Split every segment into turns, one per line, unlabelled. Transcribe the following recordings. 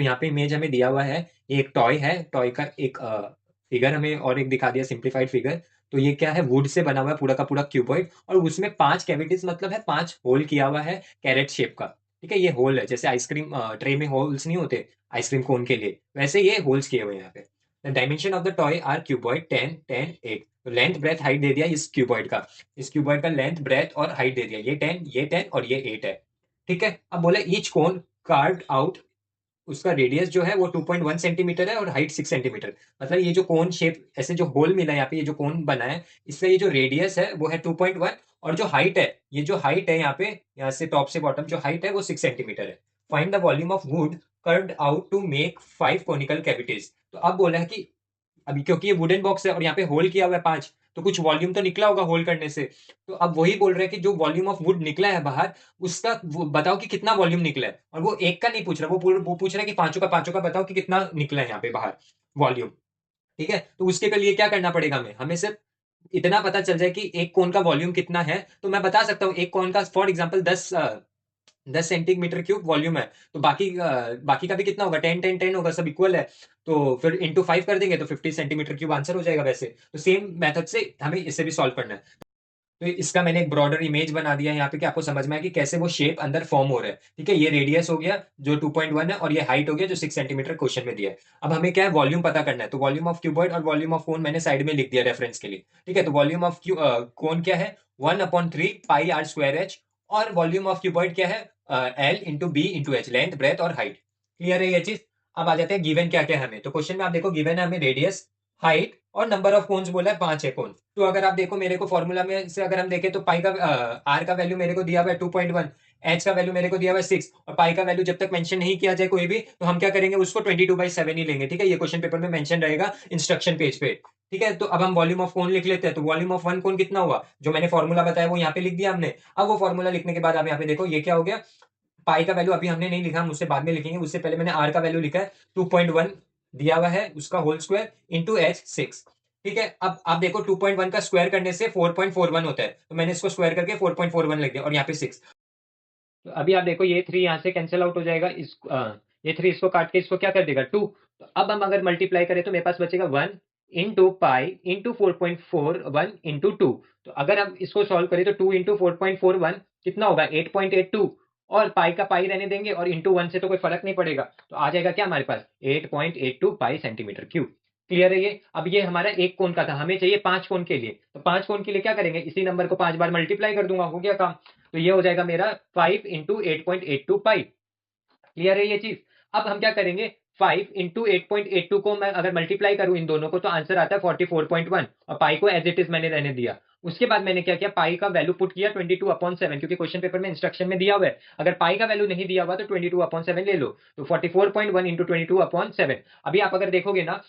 यहाँ पे इमेज हमें दिया हुआ है, ये एक टॉय है, टॉय का एक फिगर हमें और एक दिखा दिया, सिंप्लीफाइड फिगर। तो ये क्या है, वुड से बना हुआ है पूरा का पूरा क्यूबॉइड, और उसमें 5 कैविटीज मतलब है 5 होल किया हुआ है कैरेट शेप का। ठीक है, ये होल है, जैसे आइसक्रीम ट्रे में होल्स नहीं होते आइसक्रीम कोन के लिए, वैसे ये होल्स किए हुए हैं यहाँ पे। The dimension of the toy are cuboid 10 10 8। तो लेंथ ब्रेथ हाइट दे दिया इस क्यूबॉइड का लेंथ ब्रेथ और हाइट दे दिया, ये 10 और ये 8 है। ठीक है, अब बोले ईच कोन कार्ड आउट, उसका रेडियस जो है वो 2.1 सेंटीमीटर है और हाइट 6 सेंटीमीटर। मतलब ये जो कोन शेप ऐसे जो होल मिला है यहाँ पे, ये जो कोन बना है, इसका ये जो रेडियस है वो है 2.1, और जो हाइट है, ये जो हाइट है यहाँ पे, यहाँ से टॉप से बॉटम जो हाइट है वो 6 सेंटीमीटर है। Find the volume of wood curved out to make 5 conical cavities. तो अब बोला है कि अभी क्योंकि ये वुडन बॉक्स है और यहाँ पे होल किया हुआ है 5, तो कुछ वॉल्यूम तो निकला होगा होल करने से। तो अब वही बोल रहे हैं कि जो वॉल्यूम ऑफ वुड निकला है बाहर, उसका बताओ कि कितना वॉल्यूम निकला है। और वो एक का नहीं पूछ रहा, वो पूछ रहा है कि पांचों का बताओ कि कितना निकला है यहाँ पे बाहर वॉल्यूम। ठीक है, तो उसके लिए क्या करना पड़ेगा, हमें हमें सिर्फ इतना पता चल जाए कि एक कोन का वॉल्यूम कितना है, तो मैं बता सकता हूँ एक कोन का for example 10 centimetre cube volume है। तो बाकी का भी कितना होगा, 10 10 10 होगा, सब इक्वल है। तो फिर इंटू 5 कर देंगे तो 50 सेंटीमीटर क्यूब आंसर हो जाएगा। वैसे तो सेम मेथड से हमें इसे भी सॉल्व करना है। तो इसका मैंने एक ब्रॉडर इमेज बना दिया है यहाँ पे कि आपको समझ में आए कि कैसे वो शेप अंदर फॉर्म हो रहा है। ठीक है, ये रेडियस हो गया जो 2.1 है, और ये हाइट हो गया जो 6 सेंटीमीटर क्वेश्चन में दिया है। अब हमें क्या है, वॉल्यूम पता करना है। तो वॉल्यूम ऑफ क्यूबॉइड और वॉल्यूम ऑफ कोन मैंने साइड में लिख दिया रेफरेंस के लिए। ठीक है, तो वॉल्यूम ऑफ कोन क्या है, 1/3 पाई r स्क्वायर एच, और वॉल्यूम ऑफ क्यूबॉइड क्या है, L/B/H, लेंथ ब्रेथ और हाइट। क्लियर है ये चीज। अब आ जाते हैं गिवन क्या क्या है हमें। तो क्वेश्चन में आप देखो गिवन है हमें रेडियस, हाइट और नंबर ऑफ कोन्स बोला है, 5 है कोन। तो अगर आप देखो मेरे को फॉर्मूला में से अगर हम देखें तो पाई का आर का वैल्यू मेरे को दिया हुआ है 2.1, एच का वैल्यू मेरे को दिया हुआ है 6, और पाई का वैल्यू जब तक मेंशन नहीं किया जाए कोई भी, तो हम क्या करेंगे, उसको 22/7 ही लेंगे। ठीक है, ये क्वेश्चन पेपर में मेंशन रहेगा इंस्ट्रक्शन पेज पे। ठीक है, तो अब हम वॉल्यूम ऑफ कोन लिख लेते हैं। तो वॉल्यूम ऑफ वन कोन कितना हुआ, जो मैंने फॉर्मूला बताया वो यहाँ पे लिख दिया हमने। अब वो फॉर्मूला लिखने के बाद आप यहाँ पे देखो ये क्या हो गया, पाई का वैल्यू अभी हमने नहीं लिखा, हम उससे बाद में लिखेंगे। उससे पहले मैंने आर का वैल्यू लिखा है 2.1 दिया हुआ है, उसका होल स्क्वायर इंटू एच 6। ठीक है, अब आप देखो 2.1 का स्क्वायर करने से 4.41 होता है, तो मैंने इसको स्क्वायर करके 4.41 लिख दिया, और यहाँ पे 6। तो अभी आप देखो ये 3 यहाँ से कैंसिल आउट हो जाएगा, ये 3 इसको काट के इसको क्या कर देगा 2। तो अब हम अगर मल्टीप्लाई करें तो मेरे पास बचेगा 1 इंटू पाई इंटू 4.41 इंटू 2। तो अगर हम इसको सॉल्व करें तो 2 इंटू 4.41 कितना होगा 8.82, और पाई का पाई रहने देंगे, और इंटू 1 से तो कोई फर्क नहीं पड़ेगा, तो आ जाएगा क्या हमारे पास 8.82 पाई सेंटीमीटर क्यूब। क्लियर है ये। अब ये हमारा एक कोण का था, हमें चाहिए 5 कोण के लिए। तो 5 कोण के लिए क्या करेंगे, इसी नंबर को 5 बार मल्टीप्लाई कर दूंगा, हो गया काम। तो ये हो जाएगा मेरा 5 इंटू 8.82 पाई। क्लियर है ये चीज। अब हम क्या करेंगे, 5 इंटू 8.82 को मैं अगर मल्टीप्लाई करूं इन दोनों को, तो आंसर आता है 44.1, और पाई को एज इट इज मैंने रहने दिया। उसके बाद मैंने क्या किया, पाई का वैल्यू पुट किया 22/7, क्योंकि क्वेश्चन पेपर में इंस्ट्रक्शन में दिया हुआ है अगर पाई का वैल्यू नहीं दिया हुआ तो 22/7 ले लो। तो 44.1 इंटू 22/7। अभी आप अगर देखोगे ना,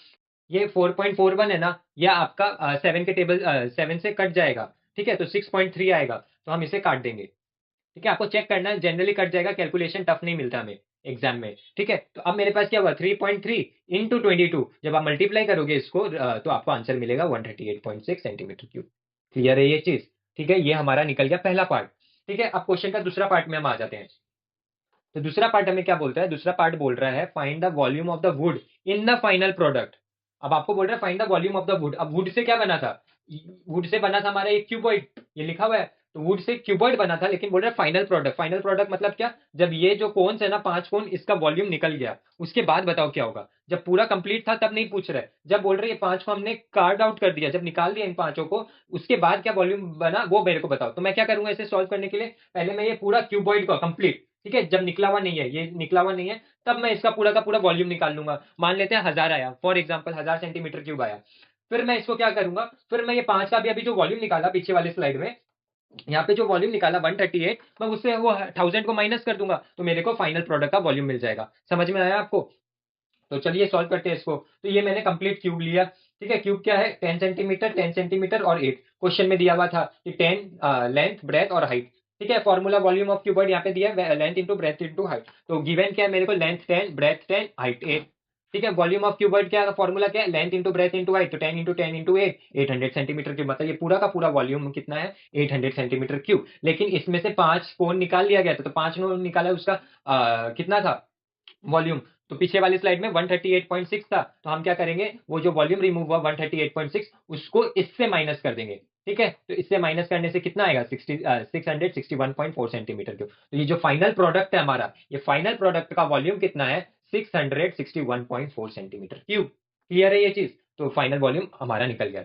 ये 4.41 है ना, यह आपका 7 के टेबल 7 से कट जाएगा। ठीक है, तो 6.3 आएगा, तो हम इसे काट देंगे। ठीक है, आपको चेक करना है, जनरली कट जाएगा, कैलकुलेशन टफ नहीं मिलता हमें एग्जाम में। ठीक है, तो अब मेरे पास क्या हुआ 3.3 इंटू 22, जब आप मल्टीप्लाई करोगे इसको तो आपको आंसर मिलेगा 138.6 सेंटीमीटर क्यूब। क्लियर है ये चीज। ठीक है, ये हमारा निकल गया पहला पार्ट। ठीक है, अब क्वेश्चन का दूसरा पार्ट में हम आ जाते हैं। तो दूसरा पार्ट हमें क्या बोलता है, दूसरा पार्ट बोल रहा है find the volume of the would in the final product. अब आपको बोल रहा है find the volume of the wood. अब वुड से क्या बना था, वुड से बना था हमारा एक क्यूबॉइड, ये लिखा हुआ है। तो वुड से क्यूबॉइड बना था, लेकिन बोल रहा है फाइनल प्रोडक्ट। फाइनल प्रोडक्ट मतलब क्या, जब ये जो कोन्स है ना 5 कोन, इसका वॉल्यूम निकल गया, उसके बाद बताओ क्या होगा। जब पूरा कंप्लीट था तब नहीं पूछ रहे, जब बोल रहे ये 5 को हमने कार्ड आउट कर दिया, जब निकाल दिया इन पांचों को, उसके बाद क्या वॉल्यूम बना वो मेरे को बताओ। तो मैं क्या करूंगा इसे सॉल्व करने के लिए, पहले मैं ये पूरा क्यूबॉइड का कंप्लीट, ठीक है, जब निकला हुआ नहीं है, ये निकला हुआ नहीं है, तब मैं इसका पूरा का पूरा वॉल्यूम निकाल लूंगा। मान लेते हैं 1000 आया, फॉर एग्जाम्पल 1000 सेंटीमीटर क्यूब आया। फिर मैं इसको क्या करूंगा, फिर मैं ये 5 का भी अभी जो वॉल्यूम निकाला पीछे वाले स्लाइड में, यहाँ पे जो वॉल्यूम निकाला 138, मैं उससे वो 1000 को माइनस कर दूंगा, तो मेरे को फाइनल प्रोडक्ट का वॉल्यूम मिल जाएगा। समझ में आया आपको। तो चलिए सॉल्व करते हैं इसको। तो ये मैंने कंप्लीट क्यूब लिया। ठीक है, क्यूब क्या है 10 सेंटीमीटर 10 सेंटीमीटर और 8। क्वेश्चन में दिया हुआ था कि 10 लेंथ ब्रेथ और हाइट। ठीक है, फॉर्मूला वॉल्यूम ऑफ क्यूबॉइड यहाँ पे दिया है, length into breadth into height. तो गिवन क्या है मेरे को, लेंथ 10 ब्रेथ 10 हाइट 8। ठीक है, वॉल्यूम ऑफ क्यूबॉइड क्या है, फॉर्मूला क्या है, length into breadth into height. तो 10 इंटू 10 इंटू 8, 800 सेंटीमीटर क्यूब। मतलब ये पूरा का पूरा वॉल्यूम कितना है 800 सेंटीमीटर क्यूब। लेकिन इसमें से 5 कोण निकाल लिया गया था, तो 5 निकाला उसका कितना था वॉल्यूम। तो पीछे वाली स्लाइड में 138.6 था, तो हम क्या करेंगे, वो जो वॉल्यूम रिमूव हुआ 138.6 उसको इससे माइनस कर देंगे। ठीक है, तो इससे माइनस करने से कितना आएगा, 661.4 सेंटीमीटर क्यूब। तो ये जो फाइनल प्रोडक्ट है हमारा, ये फाइनल प्रोडक्ट का वॉल्यूम कितना है, 661.4 सेंटीमीटर क्यूब। क्लियर है ये चीज? तो फाइनल वॉल्यूम हमारा निकल गया।